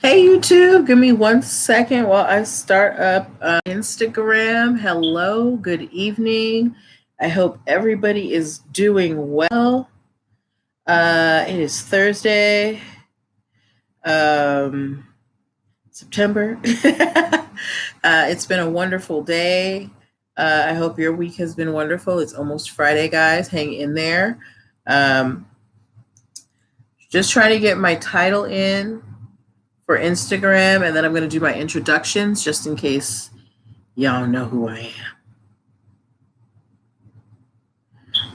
Hey, YouTube, give me 1 second while I start up Instagram. Hello, good evening. I hope everybody is doing well. It is Thursday, um, September. It's been a wonderful day. I hope your week has been wonderful. It's almost Friday, guys. Hang in there. Um, just trying to get my title in for Instagram, and then I'm going to do my introductions just in case y'all know who I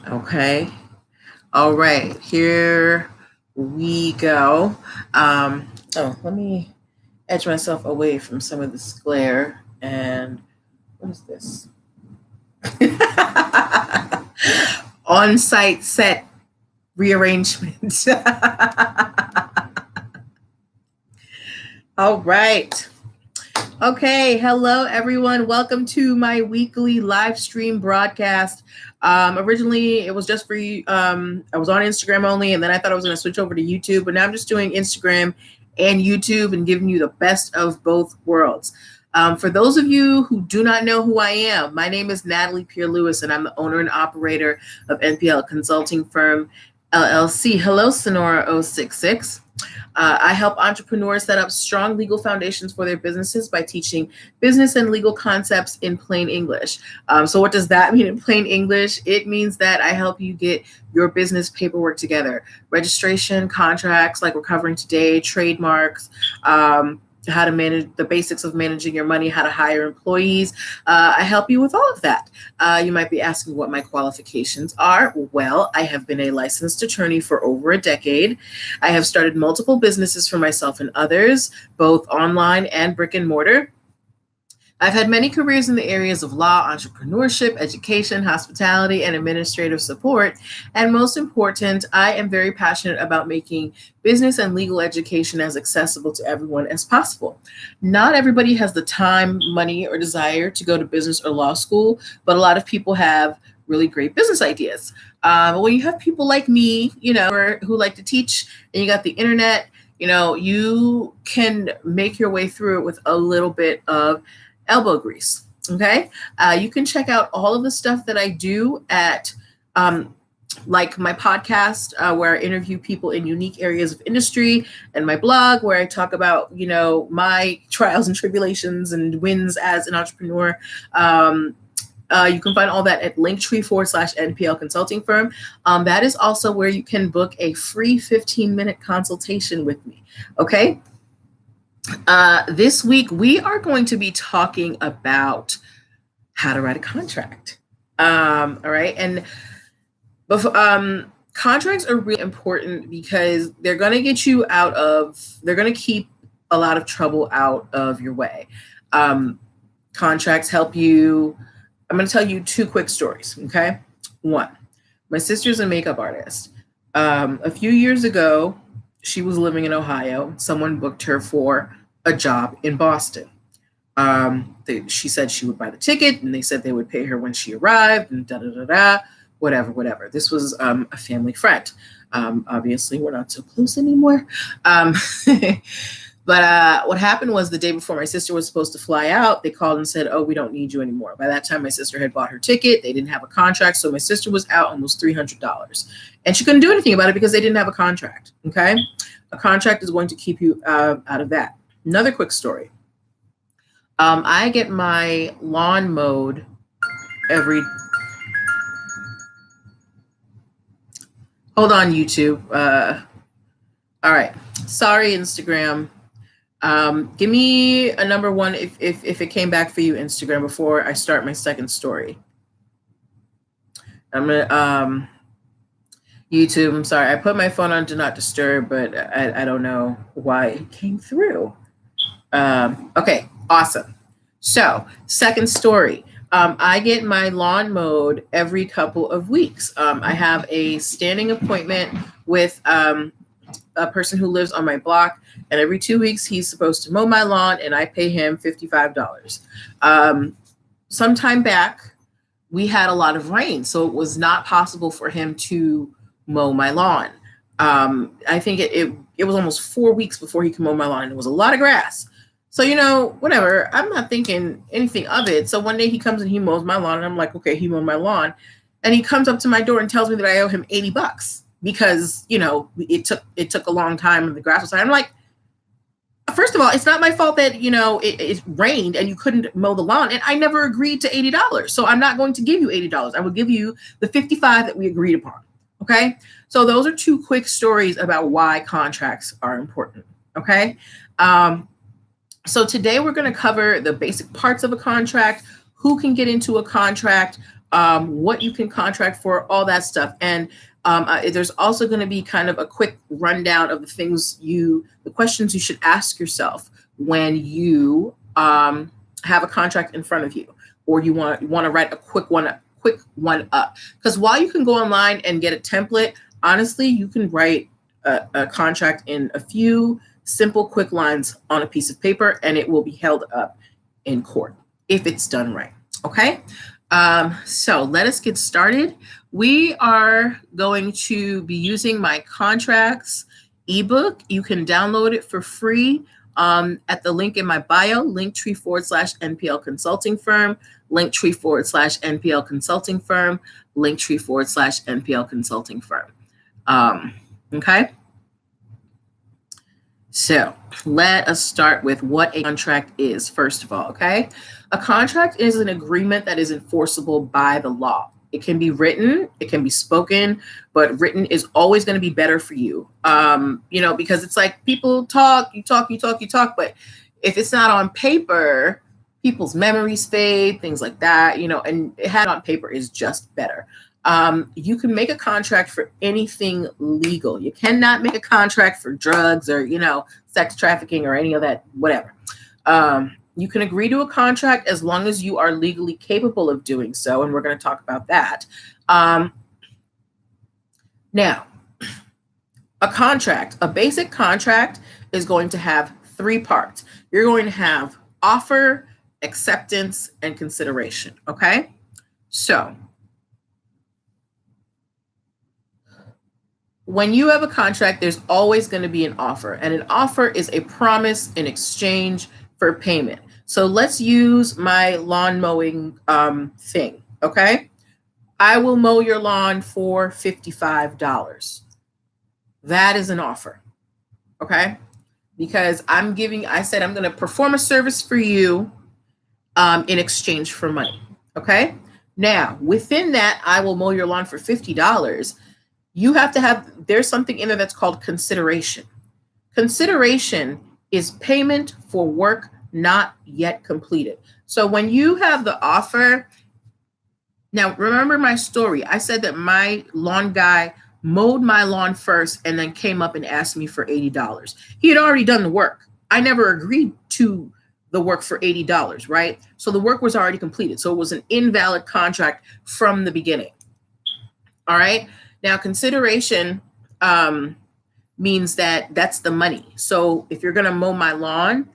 am. Okay. All right. Here we go. Let me edge myself away from some of this glare. And what is this? On-site set rearrangement. All right. Okay, hello everyone. Welcome to my weekly live stream broadcast. Originally, it was just for you. I was on Instagram only, and then I thought I was going to switch over to YouTube, but now I'm just doing Instagram and YouTube and giving you the best of both worlds. For those of you who do not know who I am, my name is Natalie Pierre-Lewis, and I'm the owner and operator of NPL Consulting Firm, LLC. Hello, Sonora 066. I help entrepreneurs set up strong legal foundations for their businesses by teaching business and legal concepts in plain English. So what does that mean in plain English? It means that I help you get your business paperwork together, registration, contracts like we're covering today, trademarks, how to manage the basics of managing your money, how to hire employees. I help you with all of that. You might be asking what my qualifications are. Well, I have been a licensed attorney for over a decade. I have started multiple businesses for myself and others, both online and brick and mortar. I've had many careers in the areas of law, entrepreneurship, education, hospitality, and administrative support. And most important, I am very passionate about making business and legal education as accessible to everyone as possible. Not everybody has the time, money, or desire to go to business or law school, but a lot of people have really great business ideas. When you have people like me, who like to teach, and you got the internet, you can make your way through it with a little bit of elbow grease. Okay. You can check out all of the stuff that I do at like my podcast, where I interview people in unique areas of industry, and my blog where I talk about, my trials and tribulations and wins as an entrepreneur. You can find all that at linktree/NPL Consulting Firm. That is also where you can book a free 15-minute consultation with me. Okay. This week, we are going to be talking about how to write a contract. All right. And contracts are really important because they're going to get you they're going to keep a lot of trouble out of your way. Contracts help you. I'm going to tell you two quick stories. Okay. One, my sister's a makeup artist. A few years ago, she was living in Ohio. Someone booked her for a job in Boston. She said she would buy the ticket, and they said they would pay her when she arrived, and whatever. This was a family friend. Obviously, we're not so close anymore. But what happened was the day before my sister was supposed to fly out, they called and said, "Oh, we don't need you anymore." By that time, my sister had bought her ticket. They didn't have a contract. So my sister was out almost $300. And she couldn't do anything about it because they didn't have a contract. Okay. A contract is going to keep you out of that. Another quick story. I get my lawn mowed every... Hold on, YouTube. All right. Sorry, Instagram. Give me a number one if it came back for you, Instagram, before I start my second story. I'm gonna YouTube. I'm sorry, I put my phone on Do Not Disturb, but I don't know why it came through. Okay, awesome. So, second story. I get my lawn mowed every couple of weeks. I have a standing appointment with a person who lives on my block, and every 2 weeks he's supposed to mow my lawn, and I pay him $55. Sometime back, we had a lot of rain, so it was not possible for him to mow my lawn. I think it was almost 4 weeks before he could mow my lawn, and it was a lot of grass. So, whatever, I'm not thinking anything of it. So one day he comes and he mows my lawn, and I'm like, okay, he mowed my lawn. And he comes up to my door and tells me that I owe him $80 because, it took a long time and the grass was high. I'm like, first of all, it's not my fault that, it rained and you couldn't mow the lawn. And I never agreed to $80. So I'm not going to give you $80. I will give you the $55 that we agreed upon. Okay. So those are two quick stories about why contracts are important. Okay. So today we're going to cover the basic parts of a contract, who can get into a contract, what you can contract for, all that stuff. And there's also going to be kind of a quick rundown of the questions you should ask yourself when you have a contract in front of you, or you want to write a quick one up. Because while you can go online and get a template, honestly, you can write a contract in a few simple, quick lines on a piece of paper, and it will be held up in court if it's done right. Okay. So let us get started. We are going to be using my contracts ebook. You can download it for free at the link in my bio, linktree/NPL consulting firm, linktree/NPL consulting firm, linktree/NPL consulting firm. Okay. So let us start with what a contract is, first of all, okay? A contract is an agreement that is enforceable by the law. It can be written, it can be spoken, but written is always going to be better for you. Because it's like people talk, you talk, but if it's not on paper, people's memories fade, things like that, and it had on paper is just better. You can make a contract for anything legal. You cannot make a contract for drugs or, sex trafficking or any of that, whatever. You can agree to a contract as long as you are legally capable of doing so. And we're going to talk about that. Now, a basic contract is going to have 3 parts. You're going to have offer, acceptance, and consideration. Okay. So when you have a contract, there's always going to be an offer, and an offer is a promise in exchange for payment. So let's use my lawn mowing thing, okay? I will mow your lawn for $55. That is an offer, okay? Because I said I'm going to perform a service for you in exchange for money, okay? Now, within that, I will mow your lawn for $50. You have to there's something in there that's called consideration. Consideration is payment for work not yet completed. So when you have the offer, now remember my story. I said that my lawn guy mowed my lawn first and then came up and asked me for $80. He had already done the work. I never agreed to the work for $80, right? So the work was already completed. So it was an invalid contract from the beginning. All right. Now, consideration means that's the money. So if you're going to mow my lawn,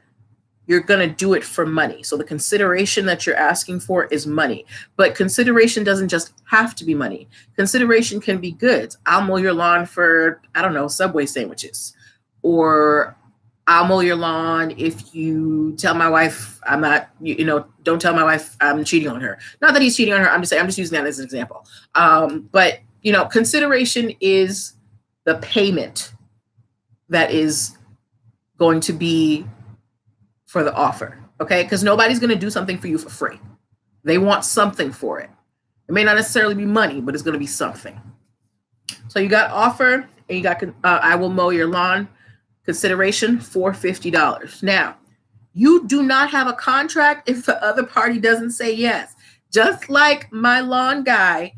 you're going to do it for money. So the consideration that you're asking for is money. But consideration doesn't just have to be money. Consideration can be goods. I'll mow your lawn for, Subway sandwiches. Or I'll mow your lawn if you tell my wife I'm not, don't tell my wife I'm cheating on her. Not that he's cheating on her. I'm just using that as an example. But consideration is the payment that is going to be for the offer, okay? Because nobody's going to do something for you for free. They want something for it. It may not necessarily be money, but it's going to be something. So you got offer, and you got I will mow your lawn, consideration for $50. Now, you do not have a contract if the other party doesn't say yes. Just like my lawn guy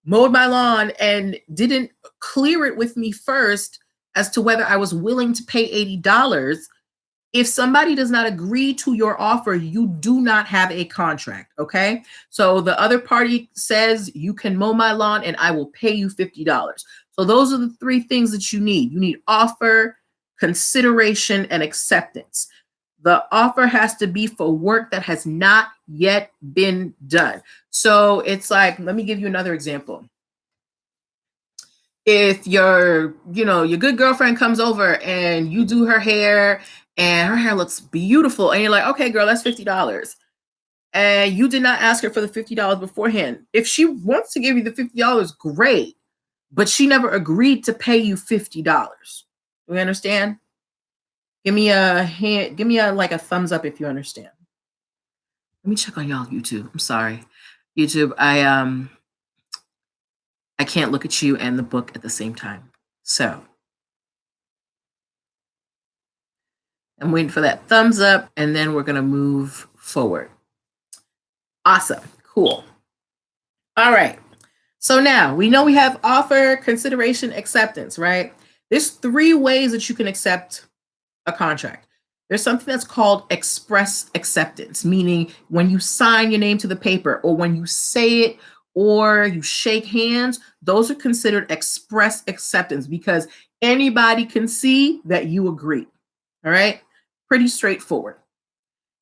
mowed my lawn and didn't clear it with me first as to whether I was willing to pay $80. If somebody does not agree to your offer, you do not have a contract, okay? So the other party says you can mow my lawn and I will pay you $50. So those are the 3 things that you need. You need offer, consideration, and acceptance. The offer has to be for work that has not yet been done. So it's like, let me give you another example. if your good girlfriend comes over and you do her hair and her hair looks beautiful and you're like, okay, girl, that's $50. And you did not ask her for the $50 beforehand. If she wants to give you the $50, great. But she never agreed to pay you $50. Do you understand? Give me a hand, give me a like a thumbs up if you understand. Let me check on y'all YouTube. I'm sorry. YouTube, I can't look at you and the book at the same time. So I'm waiting for that thumbs up and then we're going to move forward. Awesome. Cool. All right. So now we know we have offer, consideration, acceptance, right? There's 3 ways that you can accept a contract. There's something that's called express acceptance, meaning when you sign your name to the paper or when you say it or you shake hands, those are considered express acceptance because anybody can see that you agree. All right? Pretty straightforward.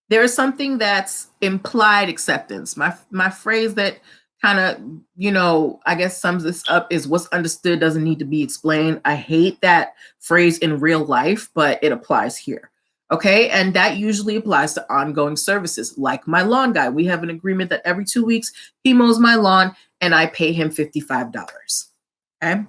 There is something that's implied acceptance. My phrase that kind of, I guess sums this up is what's understood doesn't need to be explained. I hate that phrase in real life, but it applies here. Okay. And that usually applies to ongoing services like my lawn guy. We have an agreement that every 2 weeks he mows my lawn and I pay him $55. Okay.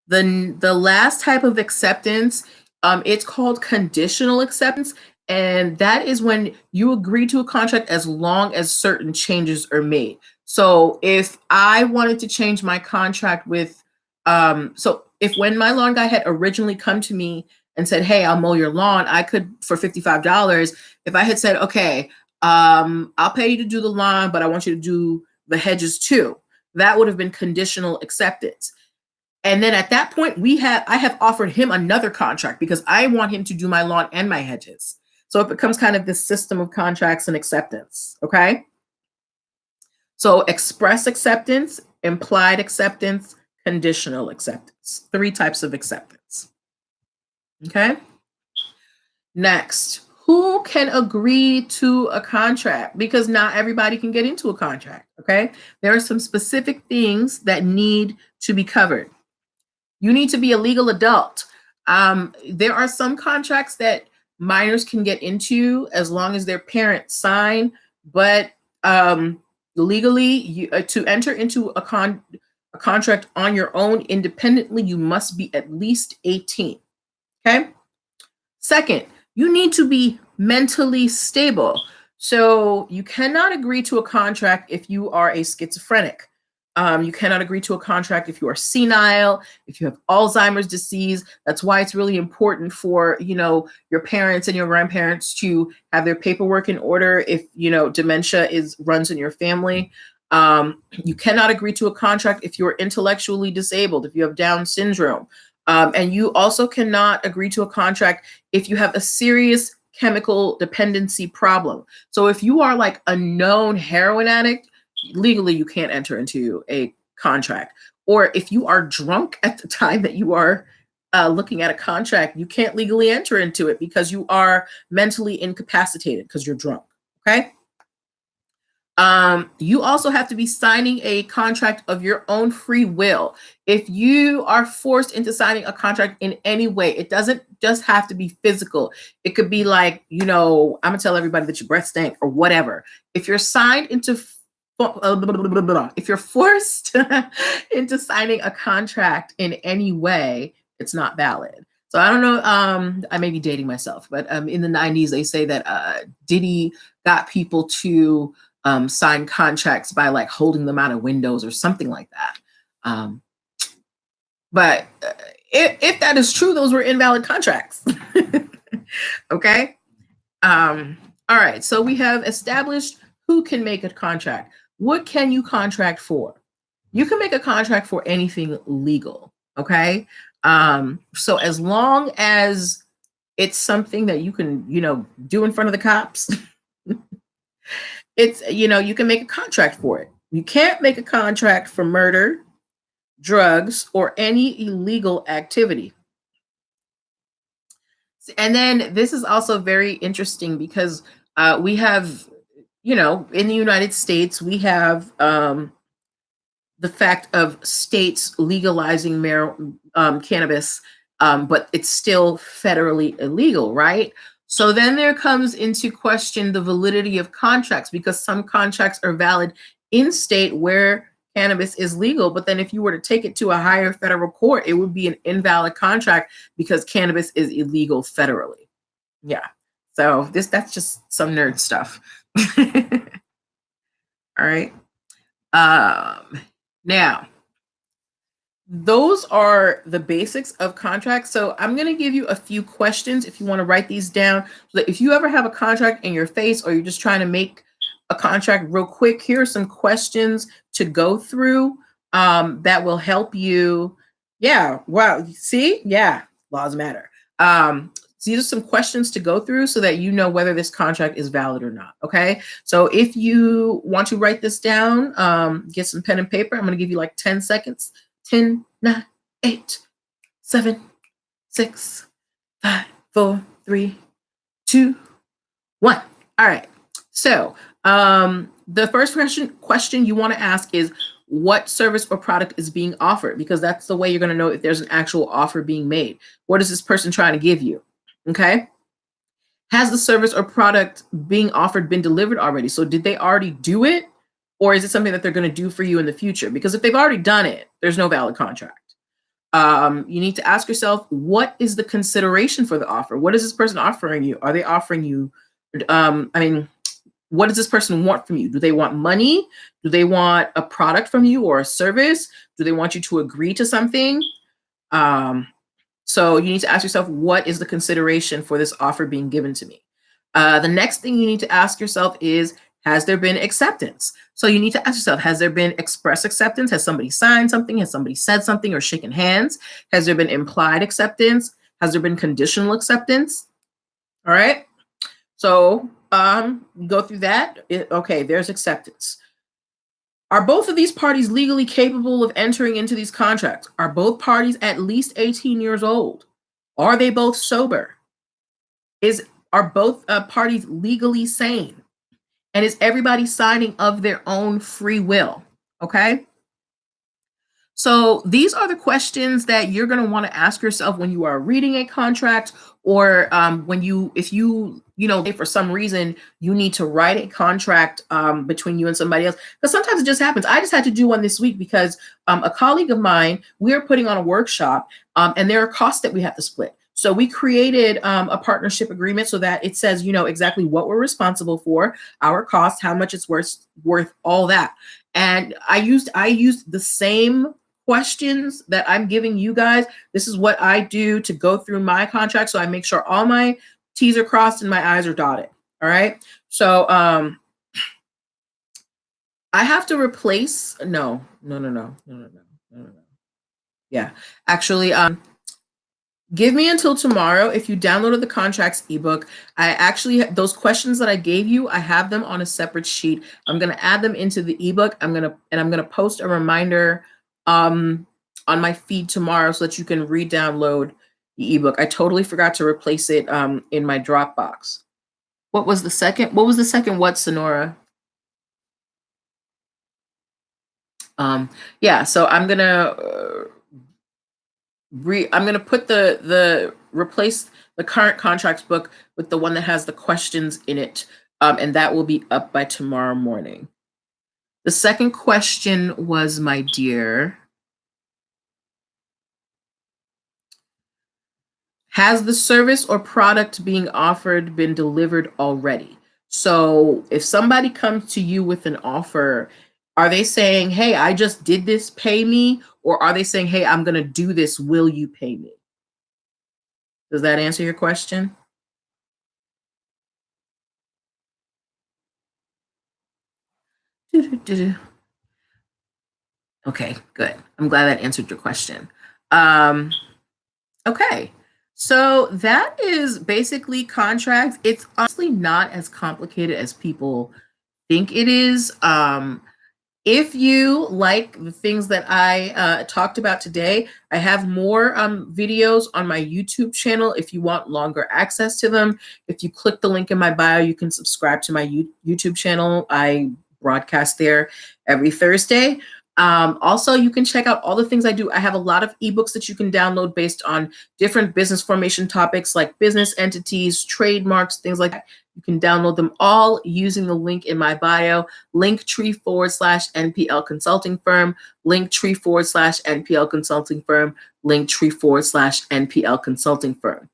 The last type of acceptance, it's called conditional acceptance. And that is when you agree to a contract as long as certain changes are made. So if I wanted to change my contract with, so if when my lawn guy had originally come to me and said, hey, I'll mow your lawn, I could for $55. If I had said, okay, I'll pay you to do the lawn, but I want you to do the hedges too. That would have been conditional acceptance. And then at that point, I have offered him another contract because I want him to do my lawn and my hedges. So it becomes kind of this system of contracts and acceptance. Okay. So express acceptance, implied acceptance, conditional acceptance, 3 types of acceptance. Okay. Next, who can agree to a contract? Because not everybody can get into a contract. Okay. There are some specific things that need to be covered. You need to be a legal adult. There are some contracts that minors can get into as long as their parents sign, but legally, to enter into a contract on your own independently, you must be at least 18. Okay. Second, you need to be mentally stable. So you cannot agree to a contract if you are a schizophrenic. You cannot agree to a contract if you are senile, if you have Alzheimer's disease. That's why it's really important for, your parents and your grandparents to have their paperwork in order if, dementia runs in your family. You cannot agree to a contract if you're intellectually disabled, if you have Down syndrome. And you also cannot agree to a contract if you have a serious chemical dependency problem. So if you are like a known heroin addict, legally you can't enter into a contract. Or if you are drunk at the time that you are looking at a contract, you can't legally enter into it because you are mentally incapacitated because you're drunk. Okay. You also have to be signing a contract of your own free will. If you are forced into signing a contract in any way, it doesn't just have to be physical. It could be like, I'm gonna tell everybody that your breath stank or whatever. If you're signed into if you're forced into signing a contract in any way, it's not valid. So I don't know, I may be dating myself, but in the 90s, they say that Diddy got people to sign contracts by like holding them out of windows or something like that. But if that is true, those were invalid contracts. Okay. All right. So we have established who can make a contract. What can you contract for? You can make a contract for anything legal. Okay. So as long as it's something that you can, do in front of the cops, it's, you can make a contract for it. You can't make a contract for murder, drugs, or any illegal activity. And then this is also very interesting because we have, in the United States, we have the fact of states legalizing cannabis, but it's still federally illegal, right? So then there comes into question the validity of contracts, because some contracts are valid in state where cannabis is legal, but then if you were to take it to a higher federal court, it would be an invalid contract because cannabis is illegal federally. Yeah. So that's just some nerd stuff. All right. Now, those are the basics of contracts. So I'm going to give you a few questions if you want to write these down. So that if you ever have a contract in your face, or you're just trying to make a contract real quick, here are some questions to go through that will help you. Yeah. Wow. See? Yeah. Laws matter. So these are some questions to go through so that you know whether this contract is valid or not. Okay. So if you want to write this down, get some pen and paper. I'm going to give you like 10 seconds. 10, 9, 8, 7, 6, 5, 4, 3, 2, 1. All right. So the first question you want to ask is, what service or product is being offered? Because that's the way you're going to know if there's an actual offer being made. What is this person trying to give you? Okay. Has the service or product being offered been delivered already? So did they already do it? Or is it something that they're going to do for you in the future? Because if they've already done it, there's no valid contract. You need to ask yourself, what is the consideration for the offer? What is this person offering you? Are they offering you, what does this person want from you? Do they want money? Do they want a product from you or a service? Do they want you to agree to something? So you need to ask yourself, what is the consideration for this offer being given to me? The next thing you need to ask yourself is, has there been acceptance? So you need to ask yourself, has there been express acceptance? Has somebody signed something? Has somebody said something or shaken hands? Has there been implied acceptance? Has there been conditional acceptance? All right. So go through that. Okay, there's acceptance. Are both of these parties legally capable of entering into these contracts? Are both parties at least 18 years old? Are they both sober? Are both parties legally sane? And is everybody signing of their own free will? Okay. So these are the questions that you're going to want to ask yourself when you are reading a contract, or if you for some reason you need to write a contract between you and somebody else. Because sometimes it just happens. I just had to do one this week because a colleague of mine, we're putting on a workshop and there are costs that we have to split. So we created a partnership agreement so that it says, exactly what we're responsible for, our costs, how much it's worth, all that. And I used the same questions that I'm giving you guys. This is what I do to go through my contract. So I make sure all my T's are crossed and my I's are dotted. All right. So I have to replace, no. Yeah, actually, give me until tomorrow. If you downloaded the contracts ebook, I actually, those questions that I gave you, I have them on a separate sheet. I'm going to add them into the ebook. I'm going to post a reminder on my feed tomorrow so that you can re-download the ebook. I totally forgot to replace it in my Dropbox. What was the second? What, Sonora? Yeah, so I'm going to put replace the current contracts book with the one that has the questions in it. And that will be up by tomorrow morning. The second question was, my dear, has the service or product being offered been delivered already? So if somebody comes to you with an offer, are they saying, hey, I just did this, pay me? Or are they saying, hey, I'm going to do this, will you pay me? Does that answer your question? Okay, good. I'm glad that answered your question. Okay, so that is basically contracts. It's honestly not as complicated as people think it is. If you like the things that I talked about today, I have more videos on my YouTube channel if you want longer access to them. If you click the link in my bio, you can subscribe to my YouTube channel. I broadcast there every Thursday. Also, you can check out all the things I do. I have a lot of ebooks that you can download based on different business formation topics like business entities, trademarks, things like that. You can download them all using the link in my bio, linktree/NPL consulting firm, linktree/NPL consulting firm, linktree/NPL consulting firm.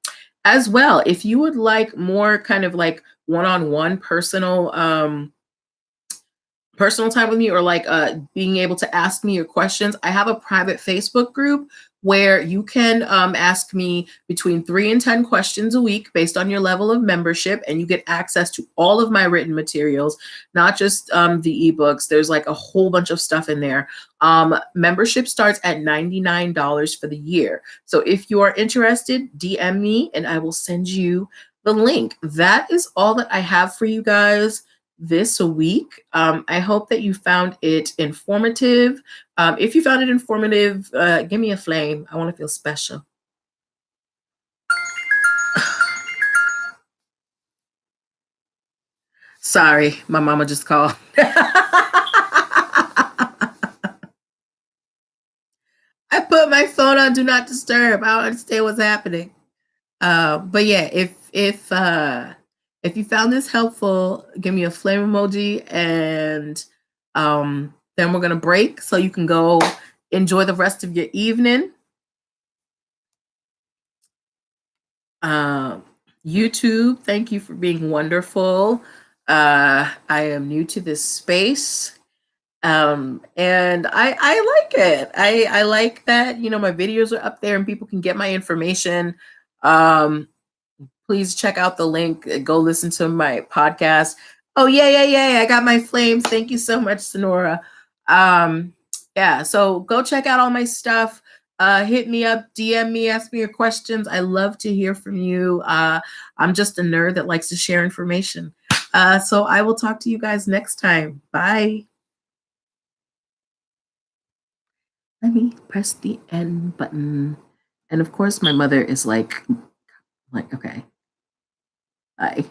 As well, if you would like more kind of like one-on-one personal time with me, or like being able to ask me your questions, I have a private Facebook group where you can ask me between 3 and 10 questions a week based on your level of membership, and you get access to all of my written materials, not just the ebooks. There's like a whole bunch of stuff in there. Membership starts at $99 for the year. So if you are interested, DM me and I will send you the link. That is all that I have for you guys this week. I hope that you found it informative. If you found it informative, give me a flame. I want to feel special. Sorry, my mama just called. I put my phone on do not disturb. I don't understand what's happening. But yeah, if you found this helpful, give me a flame emoji, and then we're gonna break so you can go enjoy the rest of your evening. YouTube, thank you for being wonderful. I am new to this space. And I like it. I like that, my videos are up there and people can get my information. Please check out the link. Go listen to my podcast. Oh, yeah. I got my flames. Thank you so much, Sonora. Yeah, so go check out all my stuff. Hit me up, DM me, ask me your questions. I love to hear from you. I'm just a nerd that likes to share information. So I will talk to you guys next time. Bye. Let me press the end button. And of course, my mother is like, okay, bye.